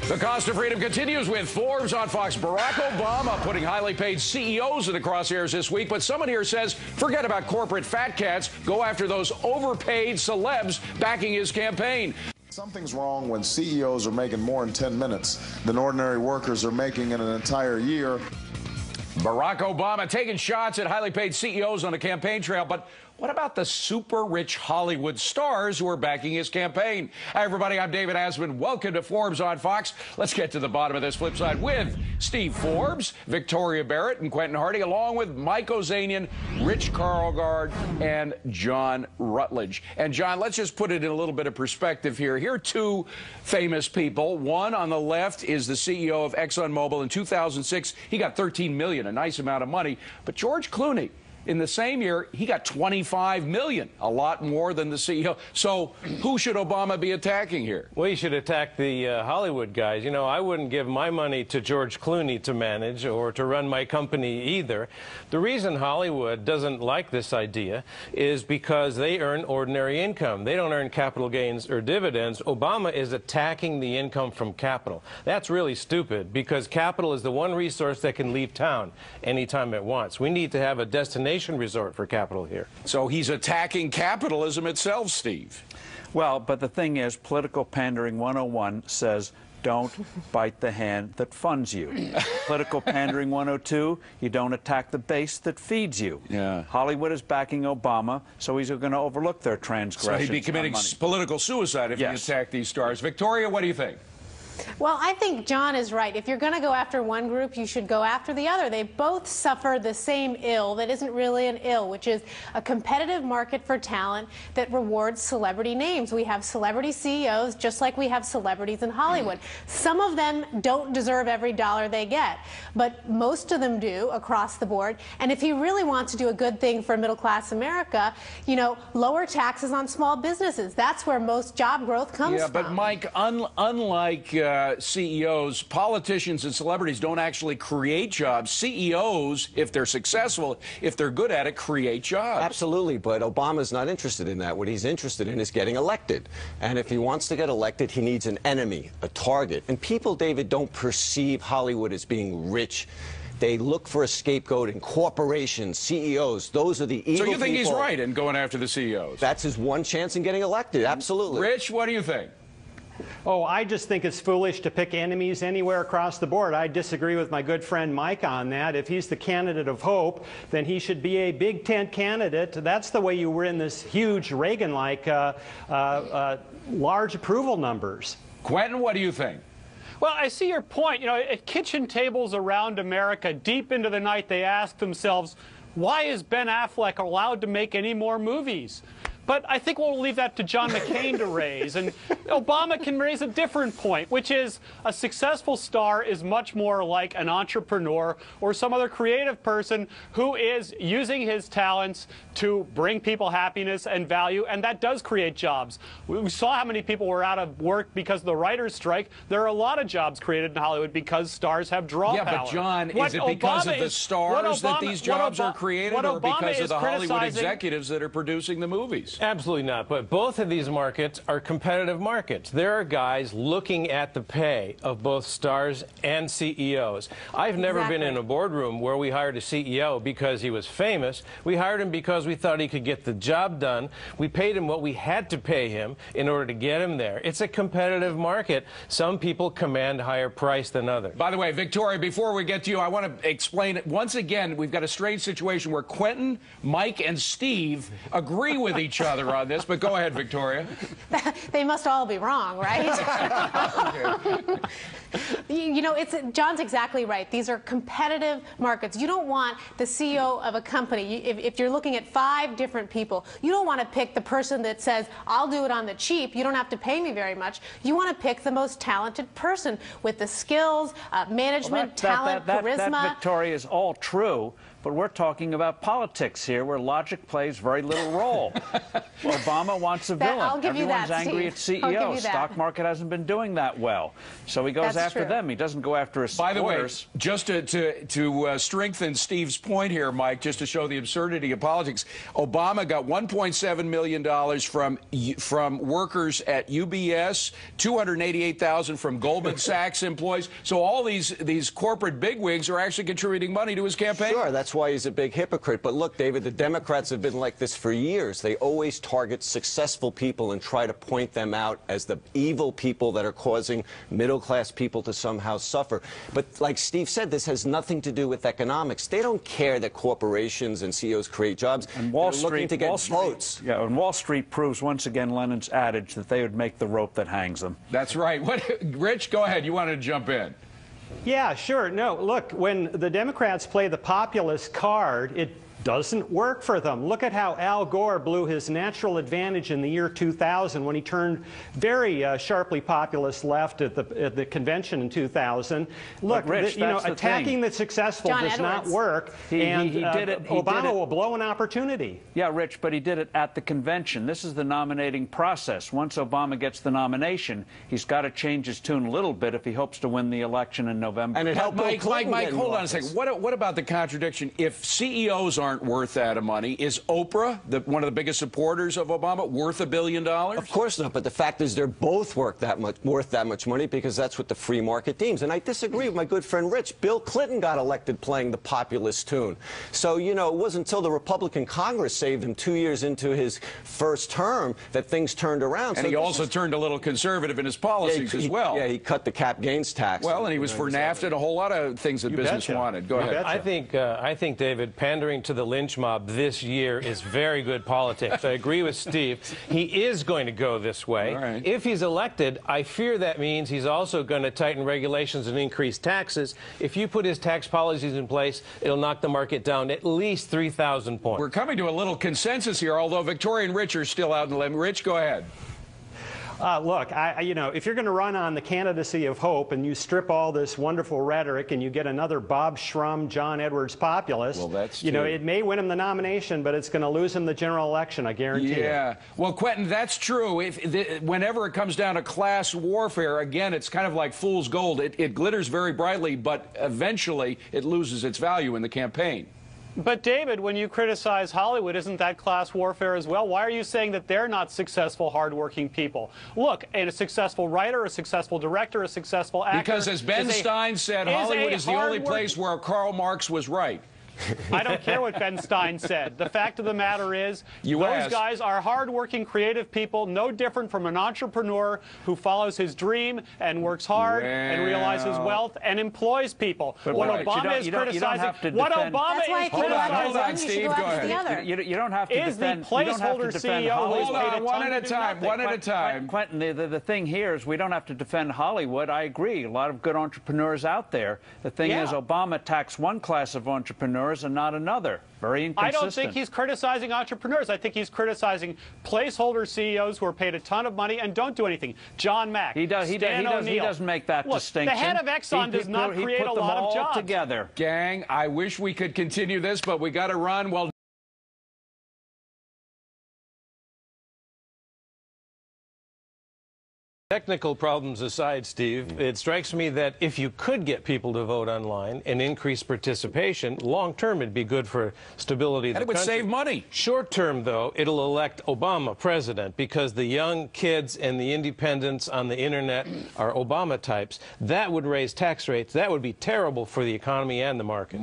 The cost of freedom continues with Forbes on Fox. Barack Obama putting highly paid CEOs in the crosshairs this week, but someone here says forget about corporate fat cats, go after those overpaid celebs backing his campaign. Something's wrong when CEOs are making more in 10 minutes than ordinary workers are making in an entire year. Barack Obama taking shots at highly paid CEOs on the campaign trail, but what about the super rich Hollywood stars who are backing his campaign? Hi, everybody. I'm David Asman. Welcome to Forbes on Fox. Let's get to the bottom of this flip side with Steve Forbes, Victoria Barrett, and Quentin Hardy, along with Mike Ozanian, Rich Karlgaard, and John Rutledge. And, John, let's just put it in a little bit of perspective here. Here are two famous people. One on the left is the CEO of ExxonMobil. In 2006, he got $13 million, a nice amount of money. But George Clooney, in the same year, he got $25 million, a lot more than the CEO. So who should Obama be attacking here? Well, he should attack the Hollywood guys. You know, I wouldn't give my money to George Clooney to manage or to run my company either. The reason Hollywood doesn't like this idea is because they earn ordinary income. They don't earn capital gains or dividends. Obama is attacking the income from capital. That's really stupid because capital is the one resource that can leave town anytime it wants. We need to have a destination resort for capital here. So he's attacking capitalism itself, Steve. Well, but the thing is, political pandering 101 says, don't bite the hand that funds you. Political pandering 102, you don't attack the base that feeds you. Yeah. Hollywood is backing Obama, so he's going to overlook their transgressions. So he'd be committing political suicide if he attacked these stars. Victoria, what do you think? Well, I think John is right. If you're going to go after one group, you should go after the other. They both suffer the same ill that isn't really an ill, which is a competitive market for talent that rewards celebrity names. We have celebrity CEOs just like we have celebrities in Hollywood. Some of them don't deserve every dollar they get, but most of them do across the board. And if he really wants to do a good thing for middle-class America, you know, lower taxes on small businesses. That's where most job growth comes from. Yeah, but Mike, unlike CEOs, politicians and celebrities don't actually create jobs. CEOs, if they're successful, if they're good at it, create jobs. Absolutely, but Obama's not interested in that. What he's interested in is getting elected. And if he wants to get elected, he needs an enemy, a target. And people, David, don't perceive Hollywood as being rich. They look for a scapegoat in corporations, CEOs. Those are the evil people. So you think he's right in going after the CEOs? That's his one chance in getting elected, absolutely. Rich, what do you think? Oh, I just think it's foolish to pick enemies anywhere across the board. I disagree with my good friend Mike on that. If he's the candidate of hope, then he should be a Big Tent candidate. That's the way you win this huge Reagan-like large approval numbers. Quentin, what do you think? Well, I see your point. You know, at kitchen tables around America, deep into the night, they ask themselves, why is Ben Affleck allowed to make any more movies? But I think we'll leave that to John McCain to raise. And Obama can raise a different point, which is a successful star is much more like an entrepreneur or some other creative person who is using his talents to bring people happiness and value, and that does create jobs. We saw how many people were out of work because of the writers' strike. There are a lot of jobs created in Hollywood because stars have draw power. Yeah, but John, is it because of the stars that these jobs are created, or because of the Hollywood executives that are producing the movies? Absolutely not. But both of these markets are competitive markets. There are guys looking at the pay of both stars and CEOs. I've never been in a boardroom where we hired a CEO because he was famous. We hired him because we thought he could get the job done. We paid him what we had to pay him in order to get him there. It's a competitive market. Some people command a higher price than others. By the way, Victoria, before we get to you, I want to explain it. Once again, we've got a strange situation where Quentin, Mike, and Steve agree with each other on this, but go ahead, Victoria. They must all be wrong, right? You know, John's exactly right. These are competitive markets. You don't want the CEO of a company, if you're looking at 5 different people, you don't want to pick the person that says, I'll do it on the cheap, you don't have to pay me very much. You want to pick the most talented person with the skills, management, talent, charisma. That, Victoria, is all true, but we're talking about politics here where logic plays very little role. Obama wants a villain. I'll give you that, Everyone's angry at CEOs. Stock market hasn't been doing that well. So he goes after them. them. He doesn't go after his supporters. By the way, just to strengthen Steve's point here, Mike, just to show the absurdity of politics, Obama got $1.7 million from workers at UBS, $288,000 from Goldman Sachs employees. So all these corporate bigwigs are actually contributing money to his campaign. Sure, that's why he's a big hypocrite. But look, David, the Democrats have been like this for years. They always target successful people and try to point them out as the evil people that are causing middle-class people to somehow suffer. But like Steve said, this has nothing to do with economics. They don't care that corporations and CEOs create jobs. And Wall Street, looking to get votes. Yeah, and Wall Street proves once again Lenin's adage that they would make the rope that hangs them. That's right. Rich, go ahead. You wanted to jump in. Yeah, sure. No, look, when the Democrats play the populist card, it doesn't work for them. Look at how Al Gore blew his natural advantage in the year 2000 when he turned very sharply populist left at the convention in 2000. Look, Rich, attacking the successful does not work, and Obama will blow an opportunity. Yeah, Rich, but he did it at the convention. This is the nominating process. Once Obama gets the nomination, he's got to change his tune a little bit if he hopes to win the election in November. And it helped Mike, hold on a second. What about the contradiction? If CEOs aren't worth that of money, is Oprah, one of the biggest supporters of Obama, worth $1 billion? Of course not, but the fact is they're both worth that much money because that's what the free market deems. And I disagree with my good friend Rich. Bill Clinton got elected playing the populist tune. So, you know, it wasn't until the Republican Congress saved him 2 years into his first term that things turned around. And so he also turned a little conservative in his policies as well. Yeah, he cut the cap gains tax. Well, and he was for NAFTA and a whole lot of things that business wanted. Go ahead. I think, David, pandering to the lynch mob this year is very good politics. I agree with Steve. He is going to go this way. Right. If he's elected, I fear that means he's also going to tighten regulations and increase taxes. If you put his tax policies in place, it'll knock the market down at least 3,000 points. We're coming to a little consensus here, although Victoria and Rich are still out in the limb. Rich, go ahead. Look, if you're going to run on the candidacy of hope and you strip all this wonderful rhetoric and you get another Bob Shrum, John Edwards populist, well, that's it may win him the nomination, but it's going to lose him the general election, I guarantee you. Yeah. Well, Quentin, that's true. Whenever it comes down to class warfare, again, it's kind of like fool's gold. It glitters very brightly, but eventually it loses its value in the campaign. But, David, when you criticize Hollywood, isn't that class warfare as well? Why are you saying that they're not successful, hardworking people? Look, a successful writer, a successful director, a successful actor... Because, as Ben Stein said, Hollywood is the only place where Karl Marx was right. I don't care what Ben Stein said. The fact of the matter is, those guys are hardworking, creative people, no different from an entrepreneur who follows his dream and works hard and realizes wealth and employs people. But what Obama is criticizing, Hold on, Steve, go ahead. You don't have to defend. Is the placeholder CEO who's paid a ton one at a time. One at a time. Quentin, the thing here is we don't have to defend Hollywood. I agree. A lot of good entrepreneurs out there. The thing is, Obama taxed one class of entrepreneurs and not another. Very inconsistent. I don't think he's criticizing entrepreneurs. I think he's criticizing placeholder CEOs who are paid a ton of money and don't do anything. John Mack, he doesn't make that distinction. The head of Exxon does not create a lot of jobs. Together. Gang, I wish we could continue this, but we got to run. Well. Technical problems aside, Steve, it strikes me that if you could get people to vote online and increase participation, long-term it'd be good for stability of the country. And it would save money. Short-term, though, it'll elect Obama president because the young kids and the independents on the internet are Obama types. That would raise tax rates. That would be terrible for the economy and the market.